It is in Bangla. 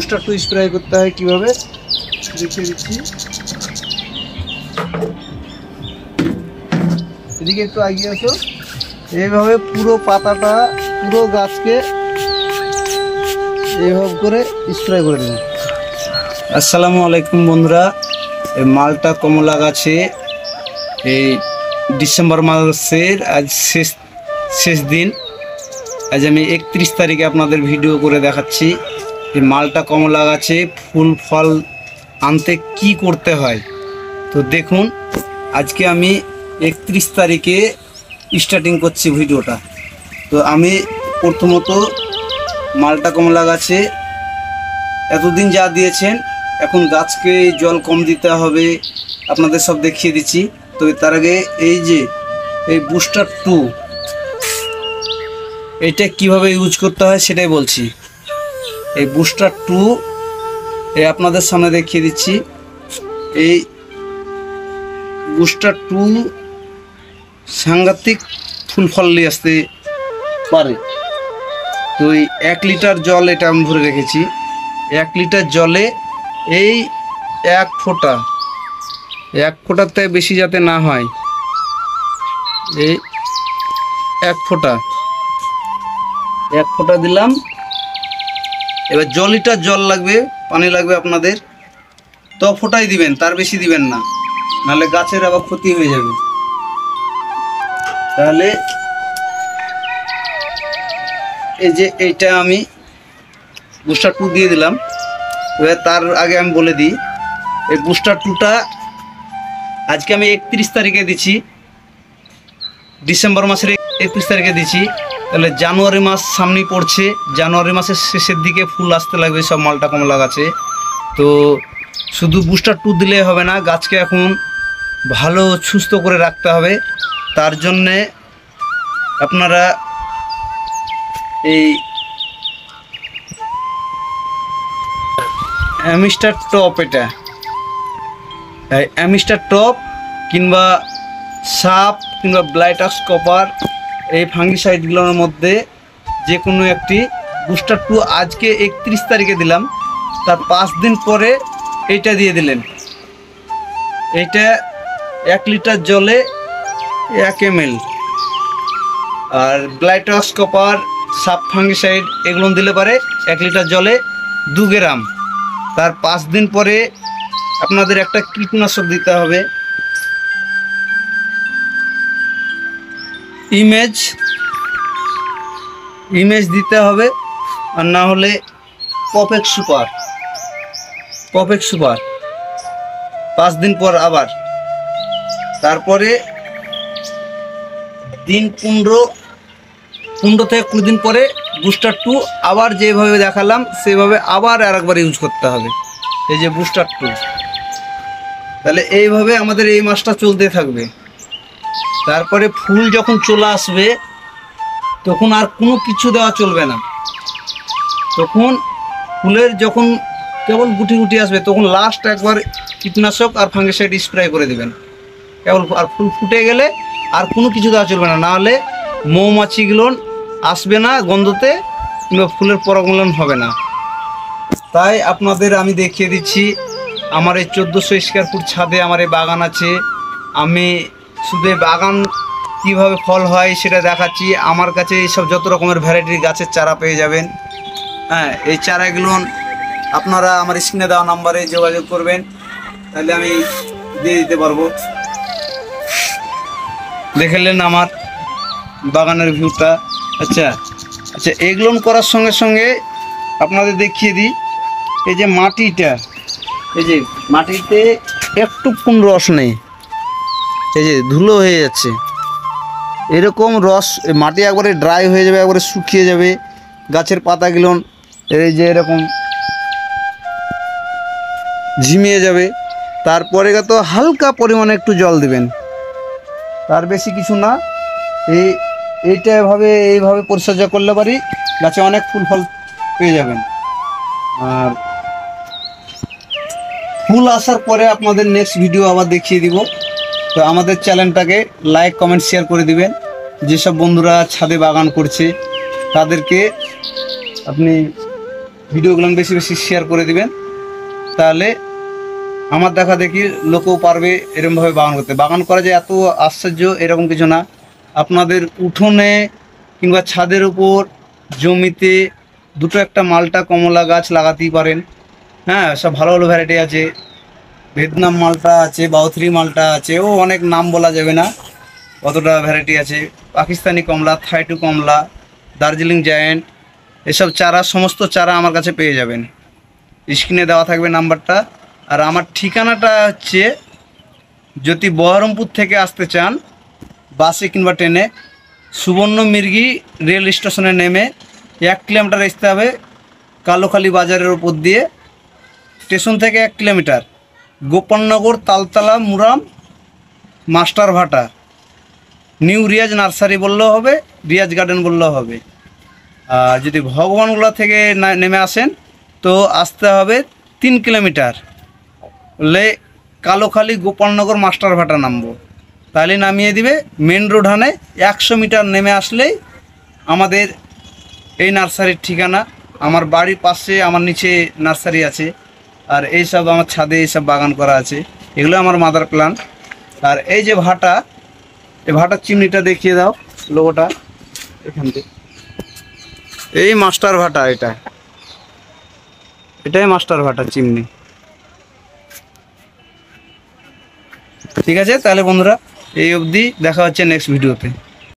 বুস্টার টু স্প্রে করতে হয় কীভাবে দেখিয়ে দিচ্ছি। এদিকে একটু এগিয়ে আসো। এইভাবে পুরো পাতাটা পুরো গাছকে এইভাবে করে স্প্রে করে দেবেন। আসসালামু আলাইকুম বন্ধুরা, এই মালটা কমলা গাছে এই ডিসেম্বর মাসের আজ শেষ দিন। আজ আমি 31 তারিখে আপনাদের ভিডিও করে দেখাচ্ছি এই মালটা কমলা গাছে ফুল ফল আনতে কি করতে হয়। তো দেখুন, আজকে আমি 31 তারিখে স্টার্টিং করছি ভিডিওটা। তো আমি প্রথমত মালটা কমলা গাছে এতদিন যা দিয়েছেন, এখন গাছকে জল কম দিতে হবে, আপনাদের সব দেখিয়ে দিচ্ছি। তো তার আগে এই যে এই বুস্টার টু, এটা কিভাবে ইউজ করতে হয় সেটাই বলছি। এই বুস্টার টু এই আপনাদের সামনে দেখিয়ে দিচ্ছি। এই বুস্টার টু সাংঘাতিক ফুল ফল নিয়ে আসতে পারে। তো এই 1 লিটার জল এটা আমি ভরে রেখেছি। 1 লিটার জলে এই 1 ফোঁটার থেকে বেশি যাতে না হয়, এই 1 ফোঁটা দিলাম। এবার লিটার জল লাগবে, পানি লাগবে আপনাদের, তো ফোঁটাই দিবেন, তার বেশি দিবেন না, নাহলে গাছের আবার ক্ষতি হয়ে যাবে। তাহলে এই যে এইটা আমি বুস্টার টু দিয়ে দিলাম। এবার তার আগে আমি বলে দিই, এই বুস্টার টুটা আজকে আমি 31 তারিখে দিচ্ছি, ডিসেম্বর মাসের 31 তারিখে দিচ্ছি। তাহলে জানুয়ারি মাস সামনেই পড়ছে, জানুয়ারি মাসের শেষের দিকে ফুল আসতে লাগবে সব মালটা কমলা গাছে। তো শুধু বুস্টার টু দিলে হবে না, গাছকে এখন ভালো সুস্থ করে রাখতে হবে। তার জন্যে আপনারা এই অ্যামিস্টার টপ, এটা অ্যামিস্টার টপ কিংবা সাপ কিংবা ব্লাইটাক্স কপার, এই ফাঙ্গিসাইডগুলোর মধ্যে যে কোনো একটি বুস্টার টু আজকে 31 তারিখে দিলাম, তার 5 দিন পরে এইটা দিয়ে দিলেন। এইটা 1 লিটার জলে 1 ml, আর ব্লাইটাক্স কপার, সাপ ফাঙ্গিসাইড এগুলো দিলে পারে 1 লিটার জলে 2 গ্রাম। তার 5 দিন পরে আপনাদের একটা কীটনাশক দিতে হবে, ইমেজ দিতে হবে, আর না হলে পপেক্স সুপার 5 দিন পর আবার। তারপরে দিন 15 থেকে 20 দিন পরে বুস্টার টু আবার যেভাবে দেখালাম সেভাবে আবার আরেকবার ইউজ করতে হবে, এই যে বুস্টার টু। তাহলে এইভাবে আমাদের এই মাসটা চলতে থাকবে। তারপরে ফুল যখন চলে আসবে তখন আর কোনো কিছু দেওয়া চলবে না। তখন ফুলের যখন কেবল গুটি আসবে তখন লাস্ট একবার কীটনাশক আর ফাঙ্গিসাইড স্প্রে করে দেবেন কেবল। আর ফুল ফুটে গেলে আর কোনো কিছু দেওয়া চলবে না, নাহলে মৌমাছিগুলো আসবে না গন্ধতে, কিংবা ফুলের পরাগমন হবে না। তাই আপনাদের আমি দেখিয়ে দিচ্ছি, আমার এই 1400 স্কোয়ার ফুট ছাদে আমার এই বাগান আছে। আমি শুধু বাগান কিভাবে ফল হয় সেটা দেখাচ্ছি। আমার কাছে এইসব যত রকমের ভ্যারাইটির গাছের চারা পেয়ে যাবেন। হ্যাঁ, এই চারাগুলো আপনারা আমার স্ক্রিনে দেওয়া নাম্বারে যোগাযোগ করবেন, তাহলে আমি দিয়ে দিতে পারবো। দেখলেন আমার বাগানের ভিউটা। আচ্ছা, এগুলো করার সঙ্গে সঙ্গে আপনাদের দেখিয়ে দিই, এই যে মাটিটা, এই যে মাটিতে একটু কোন রস নেই, এই যে ধুলো হয়ে যাচ্ছে, এরকম রস মাটি একবারে ড্রাই হয়ে যাবে, একবারে শুকিয়ে যাবে। গাছের পাতাগুলো এই যে এরকম ঝিমিয়ে যাবে। তারপরে তো হালকা পরিমাণে একটু জল দিবেন, তার বেশি কিছু না। এইটা এইভাবে পরিচর্যা করলে পারি গাছে অনেক ফুল ফল পেয়ে যাবেন। আর ফুল আসার পরে আপনাদের নেক্সট ভিডিও আবার দেখিয়ে দিব। তো আমাদের চ্যানেলটাকে লাইক কমেন্ট শেয়ার করে দিবেন। যেসব বন্ধুরা ছাদে বাগান করছে তাদেরকে আপনি ভিডিওগুলো বেশি বেশি শেয়ার করে দিবেন, তাহলে আমার দেখা দেখি লোকও পারবে এরকমভাবে বাগান করতে। বাগান করা যে এত আশ্চর্য এরকম কিছু না। আপনাদের উঠোনে কিংবা ছাদের উপর জমিতে দুটো একটা মালটা কমলা গাছ লাগাতেই পারেন। হ্যাঁ, সব ভালো ভালো ভ্যারাইটি আছে। ভিয়েতনাম মালটা আছে, বাউথরি মালটা আছে, ও অনেক নাম বলা যাবে না, কতটা ভ্যারাইটি আছে। পাকিস্তানি কমলা, থাইটু কমলা, দার্জিলিং জায়েন্ট, এসব চারা, সমস্ত চারা আমার কাছে পেয়ে যাবেন। স্ক্রিনে দেওয়া থাকবে নাম্বারটা। আর আমার ঠিকানাটা হচ্ছে, যদি বহরমপুর থেকে আসতে চান বাসে কিংবা ট্রেনে, সুবর্ণ মৃগী রেল স্টেশনে নেমে 1 কিলোমিটার আসতে হবে কালোখালি বাজারের ওপর দিয়ে। স্টেশন থেকে 1 কিলোমিটার, গোপালনগর, তালতলা, মুরাম, মাস্টার ভাটা, নিউ রিয়াজ নার্সারি বললেও হবে, রিয়াজ গার্ডেন বললেও হবে। আর যদি ভগবানগোলা থেকে নেমে আসেন তো আসতে হবে 3 কিলোমিটার, বললে কালোখালি, গোপালনগর, মাস্টার ভাটা নামবো, তাহলে নামিয়ে দিবে। মেন রোড হানে 100 মিটার নেমে আসলেই আমাদের এই নার্সারির ঠিকানা। আমার বাড়ির পাশে আমার নিচে নার্সারি আছে, আর এই সব আমার ছাদে এইসব বাগান করা আছে, এগুলো আমার মাদার প্ল্যান্ট। আর এই যে ভাটা, এই ভাটার চিমনিটা দেখিয়ে দাও, লোগোটা এখান থেকে। এই মাস্টার ভাটা, এটাই মাস্টার ভাটা চিমনি। ঠিক আছে, তাহলে বন্ধুরা এই অবধি, দেখা হচ্ছে নেক্সট ভিডিওতে।